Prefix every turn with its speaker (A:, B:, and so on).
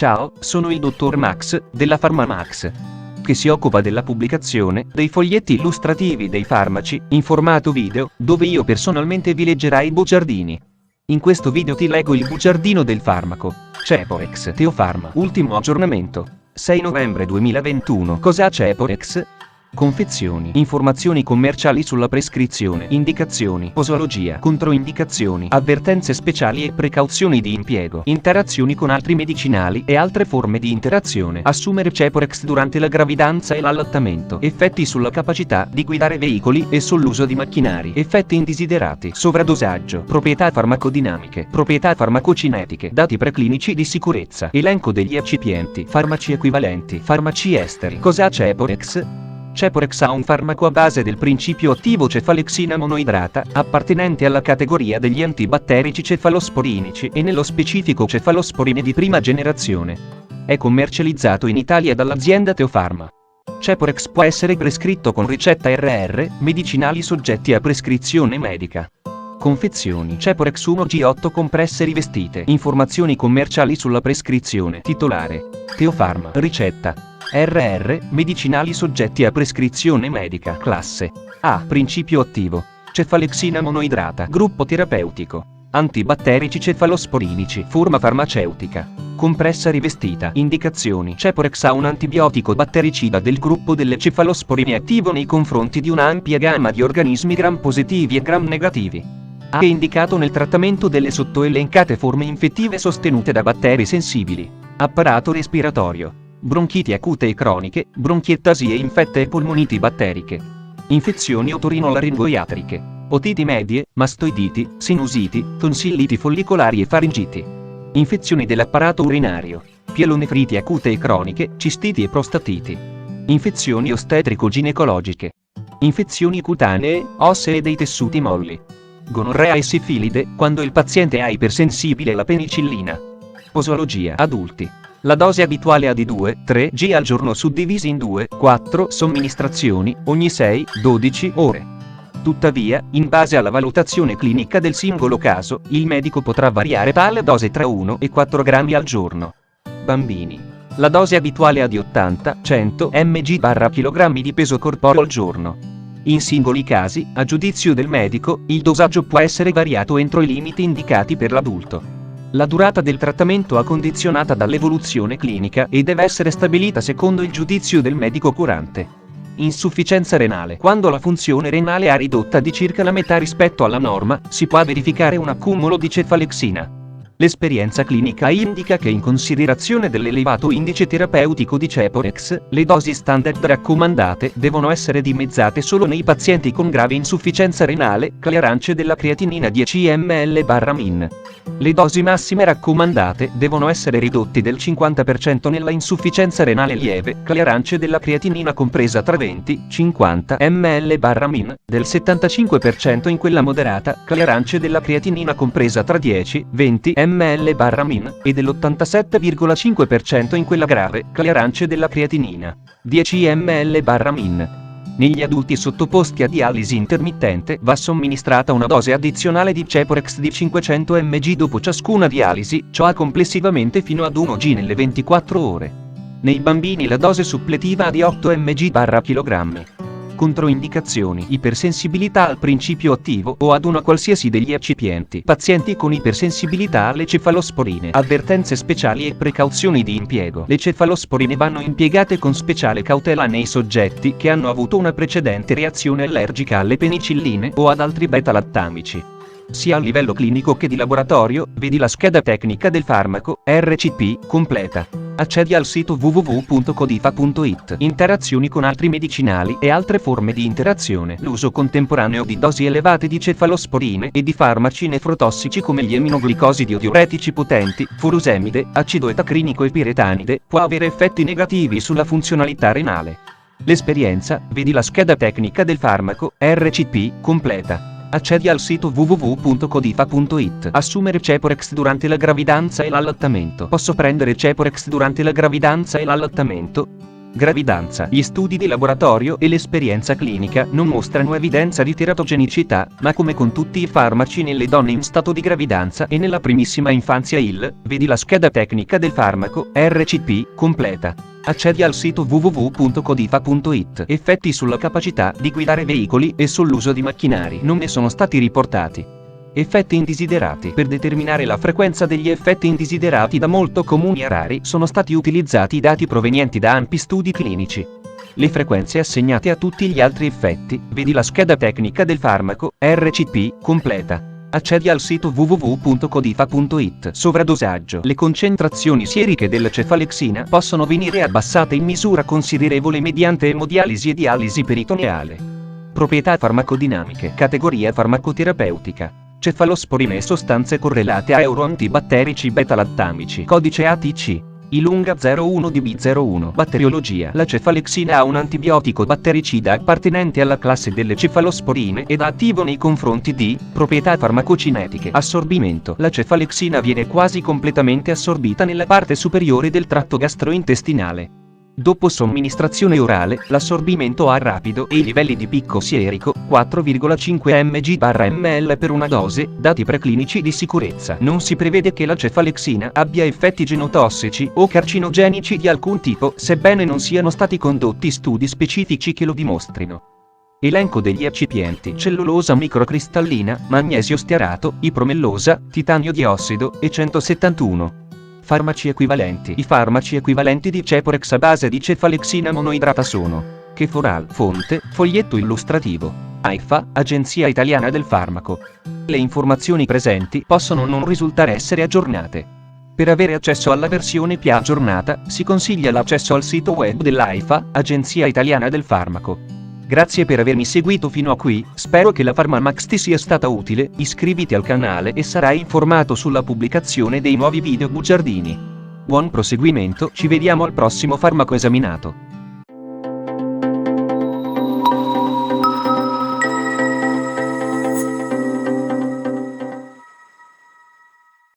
A: Ciao, sono il dottor Max, della PharmaMax, che si occupa della pubblicazione dei foglietti illustrativi dei farmaci, in formato video, dove io personalmente vi leggerai i bugiardini. In questo video ti leggo il bugiardino del farmaco Ceporex Teopharma. Ultimo aggiornamento, 6 novembre 2021. Cos'ha Ceporex? Confezioni, informazioni commerciali sulla prescrizione, indicazioni, posologia, controindicazioni, avvertenze speciali e precauzioni di impiego, interazioni con altri medicinali e altre forme di interazione. Assumere Ceporex durante la gravidanza e l'allattamento. Effetti sulla capacità di guidare veicoli e sull'uso di macchinari. Effetti indesiderati. Sovradosaggio. Proprietà farmacodinamiche. Proprietà farmacocinetiche. Dati preclinici di sicurezza. Elenco degli eccipienti. Farmaci equivalenti. Farmaci esteri. Cos'ha Ceporex? Ceporex ha un farmaco a base del principio attivo cefalexina monoidrata, appartenente alla categoria degli antibatterici cefalosporinici e nello specifico cefalosporine di prima generazione. È commercializzato in Italia dall'azienda Teopharma. Ceporex può essere prescritto con ricetta RR, medicinali soggetti a prescrizione medica. Confezioni Ceporex 1G8 compresse rivestite. Informazioni commerciali sulla prescrizione. Titolare Teopharma. Ricetta RR, medicinali soggetti a prescrizione medica. Classe A. Principio attivo cefalexina monoidrata. Gruppo terapeutico antibatterici cefalosporinici. Forma farmaceutica compressa rivestita. Indicazioni: Ceporex ha un antibiotico battericida del gruppo delle cefalosporine attivo nei confronti di un'ampia gamma di organismi gram positivi e gram negativi. È indicato nel trattamento delle sottoelencate forme infettive sostenute da batteri sensibili. Apparato respiratorio: bronchiti acute e croniche, bronchiettasie infette e polmoniti batteriche. Infezioni otorinolaringoiatriche, otiti medie, mastoiditi, sinusiti, tonsilliti follicolari e faringiti. Infezioni dell'apparato urinario, pielonefriti acute e croniche, cistiti e prostatiti. Infezioni ostetrico-ginecologiche. Infezioni cutanee, ossee e dei tessuti molli. Gonorrea e sifilide, quando il paziente è ipersensibile alla penicillina. Posologia adulti. La dose abituale è di 2-3 g al giorno suddivisi in 2-4 somministrazioni, ogni 6-12 ore. Tuttavia, in base alla valutazione clinica del singolo caso, il medico potrà variare tale dose tra 1 e 4 grammi al giorno. Bambini. La dose abituale è di 80-100 mg/kg di peso corporeo al giorno. In singoli casi, a giudizio del medico, il dosaggio può essere variato entro i limiti indicati per l'adulto. La durata del trattamento è condizionata dall'evoluzione clinica e deve essere stabilita secondo il giudizio del medico curante. Insufficienza renale. Quando la funzione renale è ridotta di circa la metà rispetto alla norma, si può verificare un accumulo di cefalexina. L'esperienza clinica indica che in considerazione dell'elevato indice terapeutico di Ceporex, le dosi standard raccomandate devono essere dimezzate solo nei pazienti con grave insufficienza renale, clearance della creatinina 10 ml/min. Le dosi massime raccomandate devono essere ridotte del 50% nella insufficienza renale lieve, clearance della creatinina compresa tra 20-50 ml/min, del 75% in quella moderata, clearance della creatinina compresa tra 10-20 ml/min, e dell'87,5% in quella grave, clearance della creatinina 10 ml/min. Negli adulti sottoposti a dialisi intermittente va somministrata una dose addizionale di Ceporex di 500 mg dopo ciascuna dialisi, cioè complessivamente fino ad 1 g nelle 24 ore. Nei bambini la dose suppletiva è di 8 mg/kg. Controindicazioni: ipersensibilità al principio attivo o ad una qualsiasi degli eccipienti. Pazienti con ipersensibilità alle cefalosporine. Avvertenze speciali e precauzioni di impiego. Le cefalosporine vanno impiegate con speciale cautela nei soggetti che hanno avuto una precedente reazione allergica alle penicilline o ad altri beta-lattamici. Sia a livello clinico che di laboratorio, vedi la scheda tecnica del farmaco RCP completa. Accedi al sito www.codifa.it. Interazioni con altri medicinali e altre forme di interazione. L'uso contemporaneo di dosi elevate di cefalosporine e di farmaci nefrotossici come gli aminoglicosidi o diuretici potenti, furosemide, acido etacrinico e piretanide, può avere effetti negativi sulla funzionalità renale. L'esperienza, vedi la scheda tecnica del farmaco RCP completa. Accedi al sito www.codifa.it. Assumere Ceporex durante la gravidanza e l'allattamento. Posso prendere Ceporex durante la gravidanza e l'allattamento? Gravidanza. Gli studi di laboratorio e l'esperienza clinica non mostrano evidenza di teratogenicità, ma come con tutti i farmaci nelle donne in stato di gravidanza e nella primissima infanzia vedi la scheda tecnica del farmaco, RCP, completa. Accedi al sito www.codifa.it. Effetti sulla capacità di guidare veicoli e sull'uso di macchinari non ne sono stati riportati. Effetti indesiderati. Per determinare la frequenza degli effetti indesiderati da molto comuni a rari sono stati utilizzati dati provenienti da ampi studi clinici. Le frequenze assegnate a tutti gli altri effetti, vedi la scheda tecnica del farmaco, RCP, completa. Accedi al sito www.codifa.it. Sovradosaggio. Le concentrazioni sieriche della cefalexina possono venire abbassate in misura considerevole mediante emodialisi e dialisi peritoneale. Proprietà farmacodinamiche. Categoria farmacoterapeutica. Cefalosporine e sostanze correlate a euroantibatterici beta-lattamici. Codice ATC. Ilunga 01DB01. Batteriologia. La cefalexina ha un antibiotico battericida appartenente alla classe delle cefalosporine ed attivo nei confronti di proprietà farmacocinetiche. Assorbimento. La cefalexina viene quasi completamente assorbita nella parte superiore del tratto gastrointestinale. Dopo somministrazione orale, l'assorbimento è rapido e i livelli di picco sierico, 4,5 mg/ml per una dose, dati preclinici di sicurezza. Non si prevede che la cefalexina abbia effetti genotossici o carcinogenici di alcun tipo, sebbene non siano stati condotti studi specifici che lo dimostrino. Elenco degli eccipienti: cellulosa microcristallina, magnesio stearato, ipromellosa, titanio diossido, e 171. Farmaci equivalenti. I farmaci equivalenti di Ceporex a base di cefalexina monoidrata sono: Keforal. Fonte: foglietto illustrativo. AIFA, Agenzia Italiana del Farmaco. Le informazioni presenti possono non risultare essere aggiornate. Per avere accesso alla versione più aggiornata, si consiglia l'accesso al sito web dell'AIFA, Agenzia Italiana del Farmaco. Grazie per avermi seguito fino a qui, spero che la PharmaMax ti sia stata utile, iscriviti al canale e sarai informato sulla pubblicazione dei nuovi video bugiardini. Buon proseguimento, ci vediamo al prossimo farmaco esaminato.